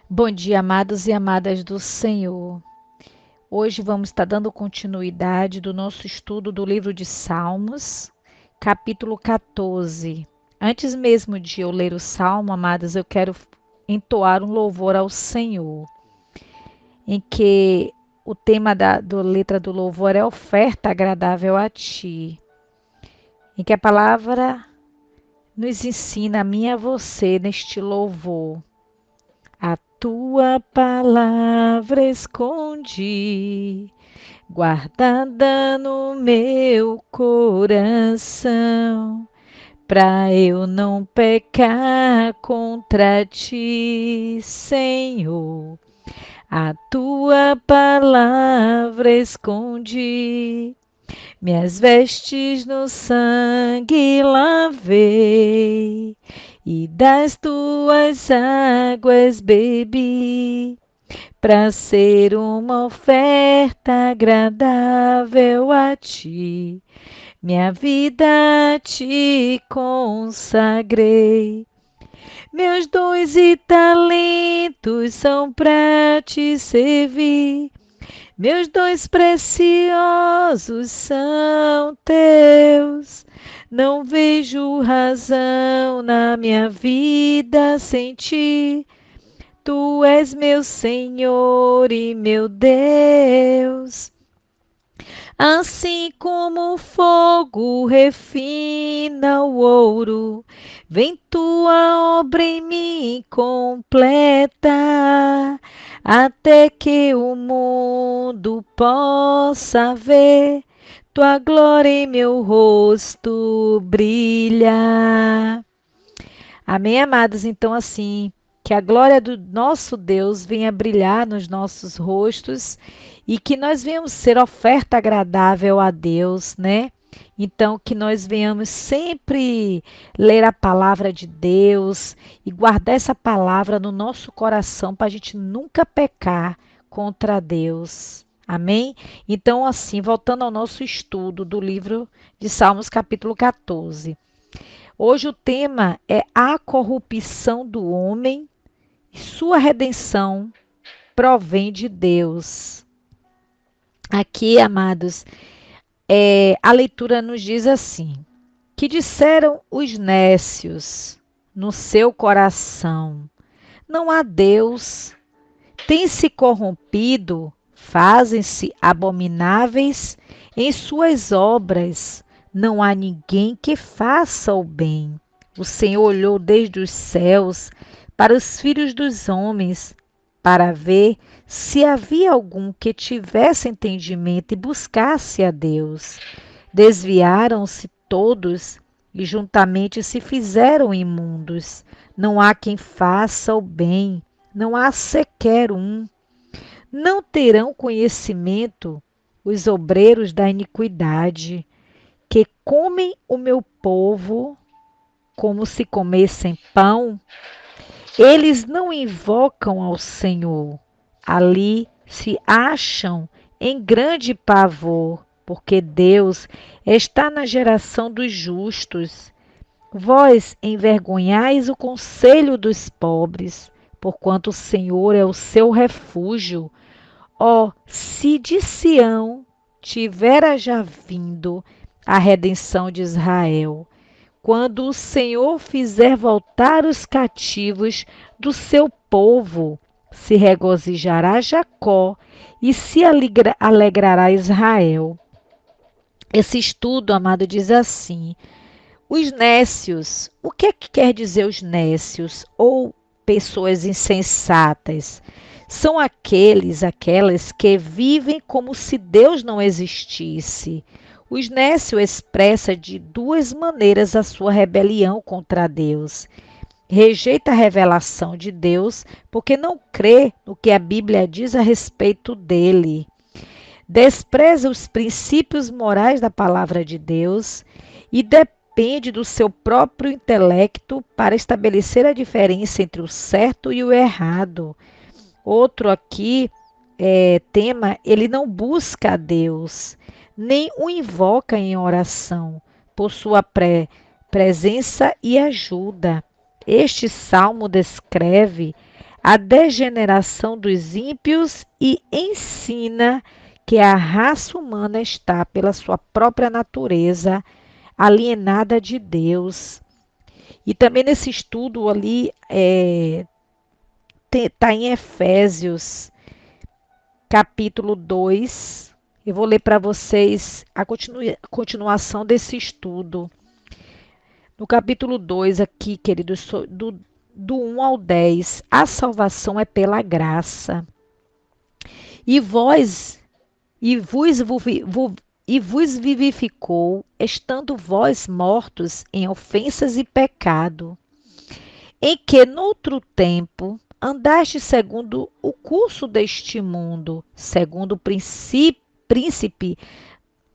Bom dia, amados e amadas do Senhor. Hoje vamos estar dando continuidade do nosso estudo do livro de Salmos, capítulo 14. Antes mesmo de eu ler o salmo, amadas, eu quero entoar um louvor ao Senhor, em que o tema da letra do louvor é oferta agradável a Ti, em que a palavra nos ensina a mim e a você neste louvor. A tua palavra escondi, guardada no meu coração, para eu não pecar contra ti, Senhor. A tua palavra escondi, minhas vestes no sangue lavei, e das tuas águas bebi, para ser uma oferta agradável a ti. Minha vida te consagrei. Meus dons e talentos são para te servir. Meus dons preciosos são teus. Não vejo razão na minha vida sem ti. Tu és meu Senhor e meu Deus. Assim como o fogo refina o ouro, vem tua obra em mim completa, até que o mundo possa ver tua glória em meu rosto brilha. Amém, amados? Então, assim, que a glória do nosso Deus venha brilhar nos nossos rostos e que nós venhamos ser oferta agradável a Deus, né? Então, que nós venhamos sempre ler a palavra de Deus e guardar essa palavra no nosso coração para a gente nunca pecar contra Deus. Amém? Então, assim, voltando ao nosso estudo do livro de Salmos, capítulo 14. Hoje o tema é a corrupção do homem e sua redenção provém de Deus. Aqui, amados, a leitura nos diz assim: que disseram os nécios no seu coração: não há Deus, tem se corrompido, fazem-se abomináveis em suas obras, não há ninguém que faça o bem. O Senhor olhou desde os céus para os filhos dos homens, para ver se havia algum que tivesse entendimento e buscasse a Deus. Desviaram-se todos e juntamente se fizeram imundos. Não há quem faça o bem, não há sequer um. Não terão conhecimento os obreiros da iniquidade, que comem o meu povo como se comessem pão. Eles não invocam ao Senhor. Ali se acham em grande pavor, porque Deus está na geração dos justos. Vós envergonhais o conselho dos pobres, porquanto o Senhor é o seu refúgio. Ó, se de Sião tivera já vindo a redenção de Israel, quando o Senhor fizer voltar os cativos do seu povo, se regozijará Jacó e se alegrará Israel. Esse estudo, amado, diz assim: os nécios, o que é que quer dizer os nécios ou pessoas insensatas? São aquelas que vivem como se Deus não existisse. Os nécios expressa de duas maneiras a sua rebelião contra Deus. Rejeita a revelação de Deus porque não crê no que a Bíblia diz a respeito dele. Despreza os princípios morais da palavra de Deus e depende do seu próprio intelecto para estabelecer a diferença entre o certo e o errado. Outro aqui tema, ele não busca a Deus, nem o invoca em oração por sua presença e ajuda. Este salmo descreve a degeneração dos ímpios e ensina que a raça humana está, pela sua própria natureza, alienada de Deus. E também nesse estudo ali, está em Efésios, capítulo 2. Eu vou ler para vocês a continuação desse estudo. No capítulo 2 aqui, queridos, do 1 ao 10, a salvação é pela graça. E vós, e vos vivificou, estando vós mortos em ofensas e pecado, em que noutro tempo andaste segundo o curso deste mundo, segundo o príncipe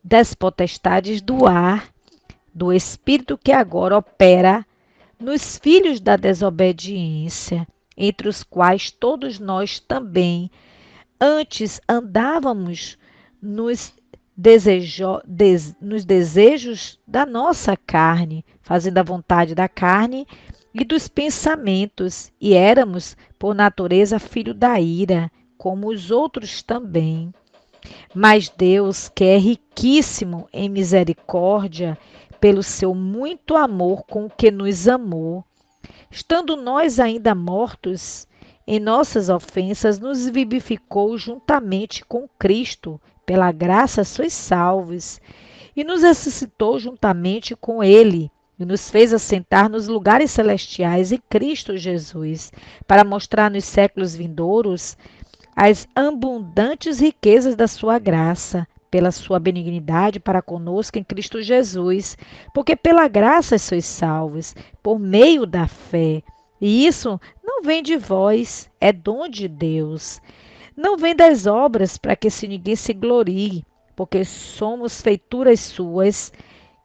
das potestades do ar, do espírito que agora opera nos filhos da desobediência, entre os quais todos nós também antes andávamos nos desejos da nossa carne, fazendo a vontade da carne e dos pensamentos, e éramos, por natureza, filho da ira, como os outros também. Mas Deus, que é riquíssimo em misericórdia, pelo seu muito amor com que nos amou, estando nós ainda mortos em nossas ofensas, nos vivificou juntamente com Cristo. Pela graça sois salvos, e nos ressuscitou juntamente com Ele, e nos fez assentar nos lugares celestiais em Cristo Jesus, para mostrar nos séculos vindouros as abundantes riquezas da sua graça, pela sua benignidade para conosco em Cristo Jesus, porque pela graça sois salvos, por meio da fé. E isso não vem de vós, é dom de Deus. Não vem das obras, para que se ninguém se glorie, porque somos feituras suas,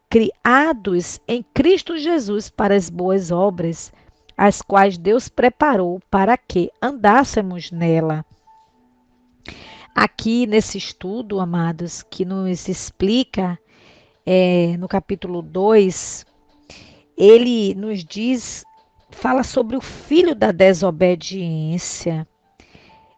criados em Cristo Jesus para as boas obras, as quais Deus preparou para que andássemos nela. Aqui nesse estudo, amados, que nos explica no capítulo 2, ele nos diz, fala sobre o filho da desobediência,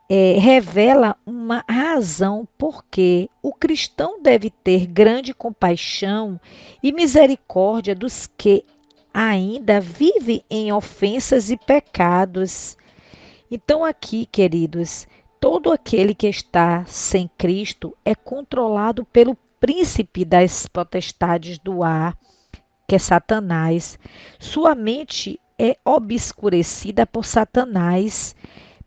revela uma razão porque o cristão deve ter grande compaixão e misericórdia dos que ainda vivem em ofensas e pecados. Então, aqui, queridos, todo aquele que está sem Cristo é controlado pelo príncipe das potestades do ar, que é Satanás. Sua mente é obscurecida por Satanás,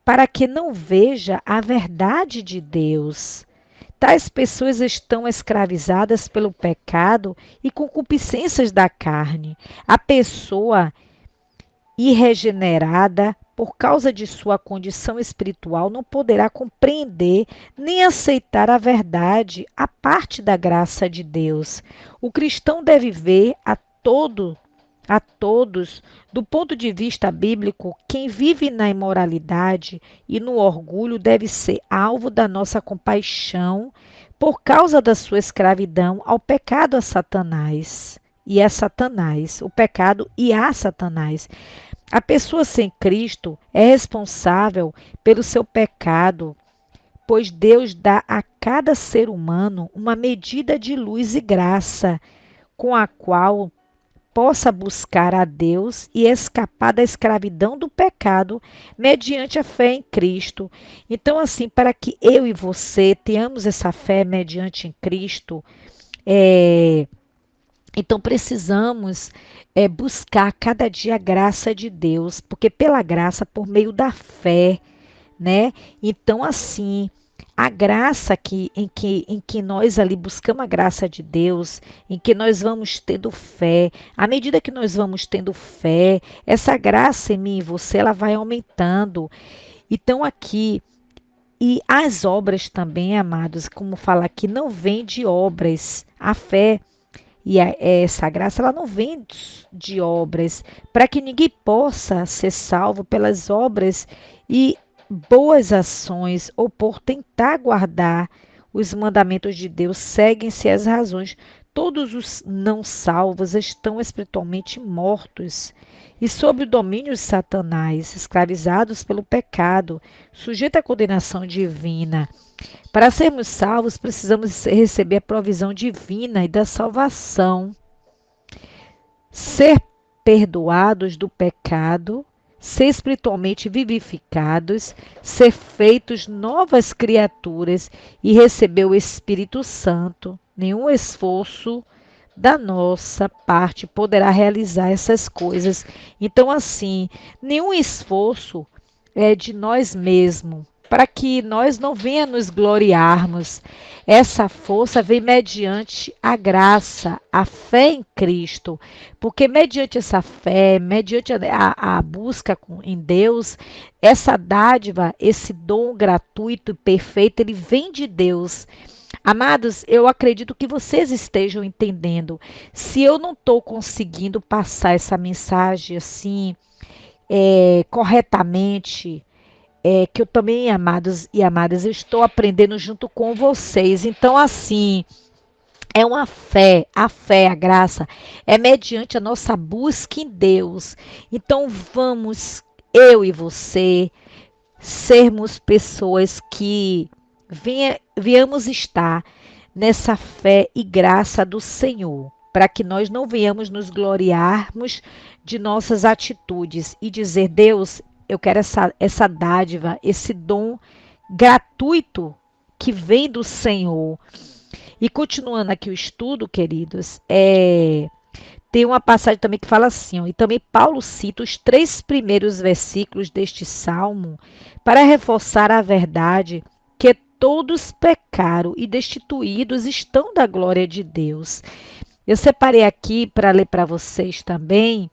para que não veja a verdade de Deus. Tais pessoas estão escravizadas pelo pecado e concupiscências da carne. A pessoa irregenerada, por causa de sua condição espiritual, não poderá compreender nem aceitar a verdade, a parte da graça de Deus. O cristão deve ver a todos, do ponto de vista bíblico, quem vive na imoralidade e no orgulho deve ser alvo da nossa compaixão por causa da sua escravidão ao pecado a Satanás. E é Satanás, o pecado e a Satanás. A pessoa sem Cristo é responsável pelo seu pecado, pois Deus dá a cada ser humano uma medida de luz e graça, com a qual possa buscar a Deus e escapar da escravidão do pecado mediante a fé em Cristo. Então, assim, para que eu e você tenhamos essa fé mediante em Cristo, então precisamos buscar cada dia a graça de Deus, porque pela graça, por meio da fé, né? Então, assim, a graça em que nós ali buscamos a graça de Deus, em que nós vamos tendo fé, à medida que nós vamos tendo fé, essa graça em mim e você, ela vai aumentando. Então, aqui, e as obras também, amados, como fala aqui, não vem de obras. A fé e essa graça, ela não vem de obras, para que ninguém possa ser salvo pelas obras e boas ações ou por tentar guardar os mandamentos de Deus, seguem-se as razões. Todos os não salvos estão espiritualmente mortos e sob o domínio de Satanás, escravizados pelo pecado, sujeitos à condenação divina. Para sermos salvos, precisamos receber a provisão divina e da salvação, ser perdoados do pecado, ser espiritualmente vivificados, ser feitos novas criaturas e receber o Espírito Santo. Nenhum esforço da nossa parte poderá realizar essas coisas. Então, assim, nenhum esforço é de nós mesmos, para que nós não venha nos gloriarmos. Essa força vem mediante a graça, a fé em Cristo, porque mediante essa fé, mediante a busca em Deus, essa dádiva, esse dom gratuito e perfeito, ele vem de Deus. Amados, eu acredito que vocês estejam entendendo. Se eu não estou conseguindo passar essa mensagem assim, corretamente, que eu também, amados e amadas, eu estou aprendendo junto com vocês. Então, assim, é uma fé, a graça, é mediante a nossa busca em Deus. Então, vamos, eu e você, sermos pessoas que venhamos estar nessa fé e graça do Senhor, para que nós não venhamos nos gloriarmos de nossas atitudes e dizer, Deus, eu quero essa dádiva, esse dom gratuito que vem do Senhor. E continuando aqui o estudo, queridos, tem uma passagem também que fala assim, ó, e também Paulo cita os 3 primeiros versículos deste salmo para reforçar a verdade que todos pecaram e destituídos estão da glória de Deus. Eu separei aqui para ler para vocês também,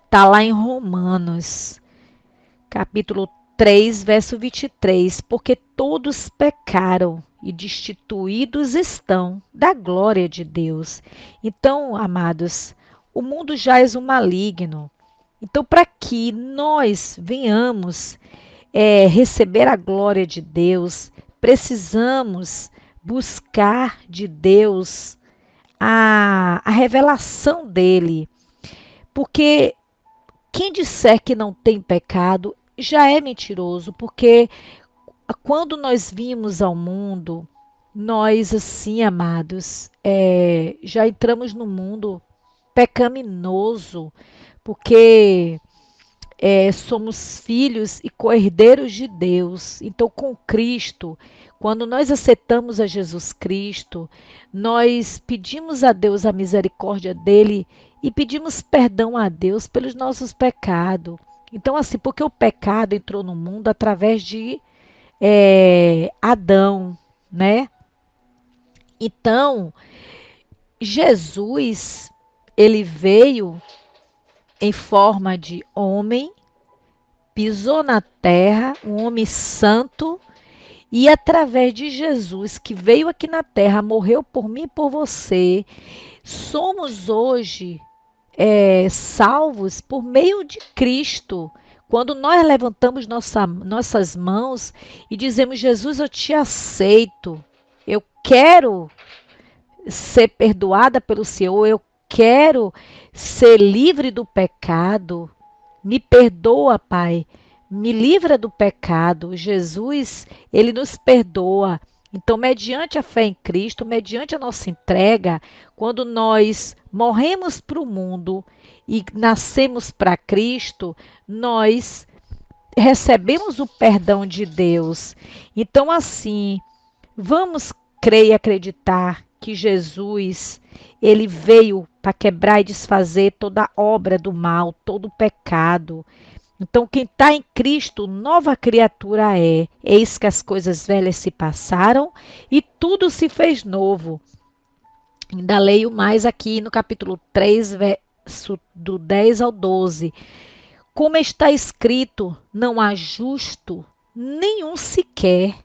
está lá em Romanos, capítulo 3, verso 23, porque todos pecaram e destituídos estão da glória de Deus. Então, amados, o mundo jaz o maligno. Então, para que nós venhamos receber a glória de Deus, precisamos buscar de Deus a revelação dele. Porque quem disser que não tem pecado já é mentiroso, porque quando nós vimos ao mundo, nós, assim, amados, já entramos no mundo pecaminoso, porque somos filhos e co-herdeiros de Deus. Então, com Cristo, quando nós aceitamos a Jesus Cristo, nós pedimos a Deus a misericórdia dele e pedimos perdão a Deus pelos nossos pecados. Então, assim, porque o pecado entrou no mundo através de Adão, né? Então, Jesus, ele veio em forma de homem, pisou na terra, um homem santo, e através de Jesus, que veio aqui na terra, morreu por mim e por você, somos hoje salvos por meio de Cristo. Quando nós levantamos nossas mãos e dizemos, Jesus, eu te aceito, eu quero ser perdoada pelo Senhor, eu quero ser livre do pecado, me perdoa, Pai, me livra do pecado. Jesus, ele nos perdoa. Então, mediante a fé em Cristo, mediante a nossa entrega, quando nós morremos para o mundo e nascemos para Cristo, nós recebemos o perdão de Deus. Então, assim, vamos crer e acreditar que Jesus, ele veio para quebrar e desfazer toda obra do mal, todo o pecado. Então, quem está em Cristo, nova criatura é. Eis que as coisas velhas se passaram e tudo se fez novo. Ainda leio mais aqui no capítulo 3, verso do 10 ao 12. Como está escrito, não há justo nenhum sequer.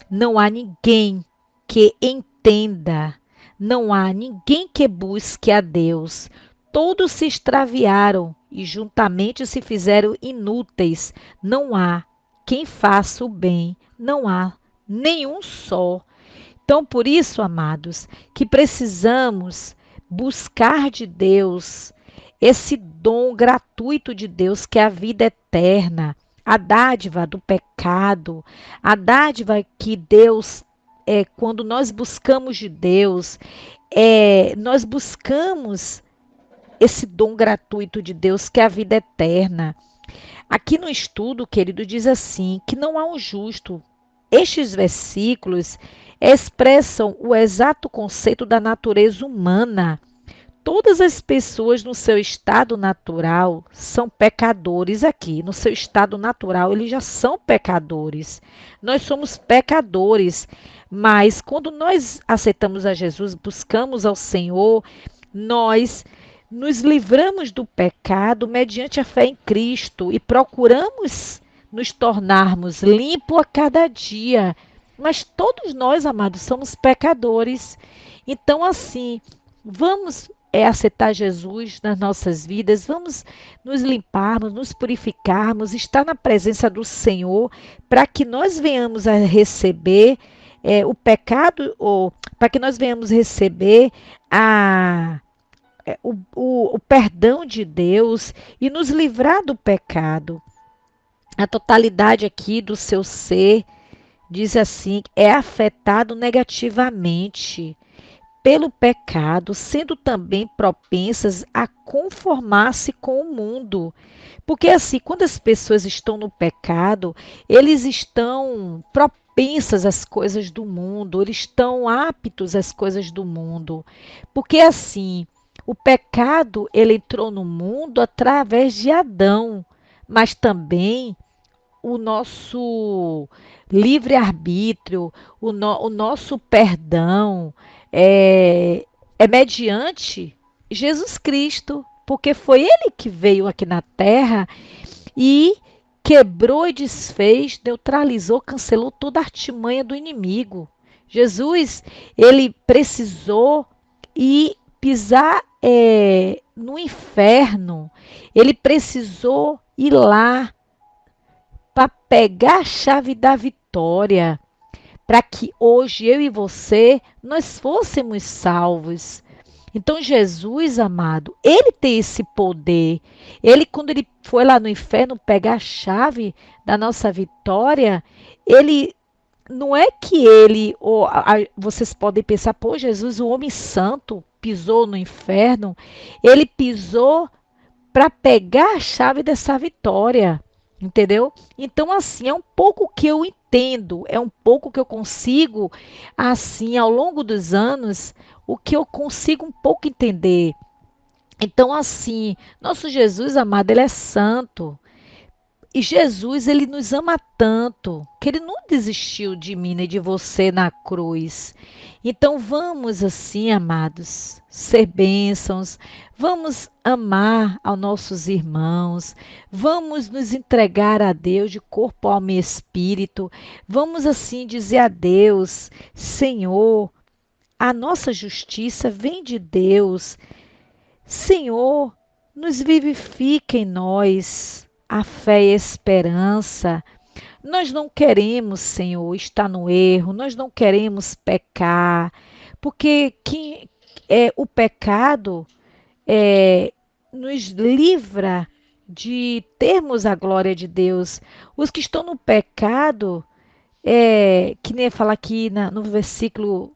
Não há ninguém que entenda. Não há ninguém que busque a Deus. Todos se extraviaram e juntamente se fizeram inúteis. Não há quem faça o bem. Não há nenhum só. Então, por isso, amados, que precisamos buscar de Deus esse dom gratuito de Deus, que é a vida eterna, a dádiva do pecado, a dádiva que Deus, quando nós buscamos de Deus, nós buscamos esse dom gratuito de Deus, que é a vida eterna. Aqui no estudo, querido, diz assim, que não há um justo. Estes versículos expressam o exato conceito da natureza humana. Todas as pessoas no seu estado natural são pecadores aqui. No seu estado natural, eles já são pecadores. Nós somos pecadores, mas quando nós aceitamos a Jesus, buscamos ao Senhor, nós nos livramos do pecado mediante a fé em Cristo e procuramos nos tornarmos limpos a cada dia. Mas todos nós, amados, somos pecadores. Então, assim, vamos aceitar Jesus nas nossas vidas, vamos nos limparmos, nos purificarmos, estar na presença do Senhor, para que nós venhamos a receber o pecado, ou para que nós venhamos receber o perdão de Deus e nos livrar do pecado. A totalidade aqui do seu ser, diz assim, é afetado negativamente pelo pecado, sendo também propensas a conformar-se com o mundo. Porque assim, quando as pessoas estão no pecado, eles estão propensas às coisas do mundo, eles estão aptos às coisas do mundo. Porque assim, o pecado ele entrou no mundo através de Adão, mas também o nosso livre-arbítrio, o nosso perdão é mediante Jesus Cristo, porque foi Ele que veio aqui na Terra e quebrou e desfez, neutralizou, cancelou toda a artimanha do inimigo. Jesus, ele precisou ir pisar no inferno, ele precisou ir lá para pegar a chave da vitória, para que hoje eu e você nós fôssemos salvos. Então Jesus, amado, ele tem esse poder. Ele, quando ele foi lá no inferno pegar a chave da nossa vitória, ele não é que ele, vocês podem pensar, pô, Jesus, o homem santo, pisou no inferno. Ele pisou para pegar a chave dessa vitória. Entendeu? Então, assim, é um pouco que eu entendo, é um pouco que eu consigo, assim, ao longo dos anos, o que eu consigo um pouco entender. Então, assim, nosso Jesus amado, ele é santo. E Jesus, ele nos ama tanto, que ele não desistiu de mim nem de você na cruz. Então vamos assim, amados, ser bênçãos, vamos amar aos nossos irmãos, vamos nos entregar a Deus de corpo, alma e espírito. Vamos assim dizer a Deus, Senhor, a nossa justiça vem de Deus. Senhor, nos vivifica em nós a fé e a esperança. Nós não queremos, Senhor, estar no erro, nós não queremos pecar, porque o pecado nos livra de termos a glória de Deus. Os que estão no pecado, que nem fala aqui no versículo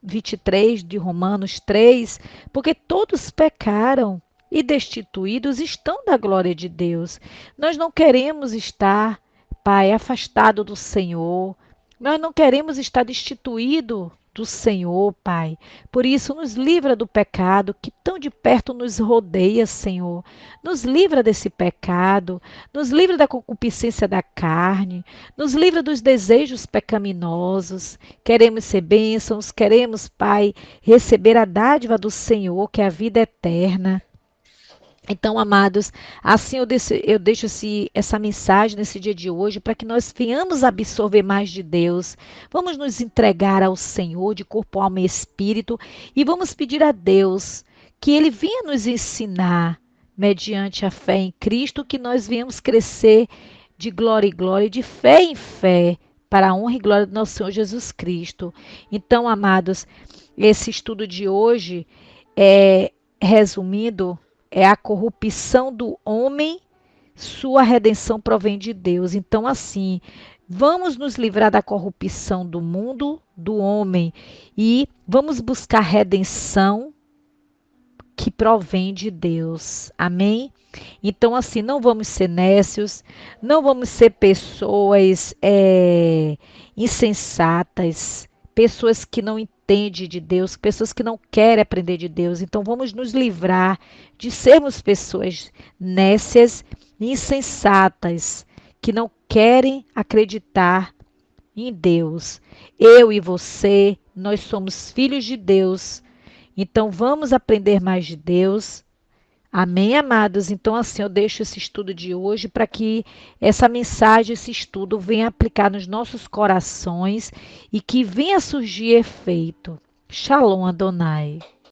23 de Romanos 3, porque todos pecaram e destituídos estão da glória de Deus. Nós não queremos estar, Pai, afastado do Senhor. Nós não queremos estar destituído do Senhor, Pai. Por isso, nos livra do pecado que tão de perto nos rodeia, Senhor. Nos livra desse pecado, nos livra da concupiscência da carne, nos livra dos desejos pecaminosos. Queremos ser bênçãos, queremos, Pai, receber a dádiva do Senhor, que é a vida eterna. Então, amados, assim eu deixo essa mensagem nesse dia de hoje para que nós venhamos absorver mais de Deus. Vamos nos entregar ao Senhor de corpo, alma e espírito e vamos pedir a Deus que Ele venha nos ensinar, mediante a fé em Cristo, que nós venhamos crescer de glória em glória, de fé em fé, para a honra e glória do nosso Senhor Jesus Cristo. Então, amados, esse estudo de hoje resumindo, é a corrupção do homem, sua redenção provém de Deus. Então, assim, vamos nos livrar da corrupção do mundo, do homem, e vamos buscar redenção que provém de Deus. Amém? Então, assim, não vamos ser nécios, não vamos ser pessoas insensatas, pessoas que não entendem de Deus, pessoas que não querem aprender de Deus. Então, vamos nos livrar de sermos pessoas nécias e insensatas, que não querem acreditar em Deus. Eu e você, nós somos filhos de Deus. Então, vamos aprender mais de Deus. Amém, amados? Então, assim, eu deixo esse estudo de hoje para que essa mensagem, esse estudo venha aplicar nos nossos corações e que venha surgir efeito. Shalom, Adonai.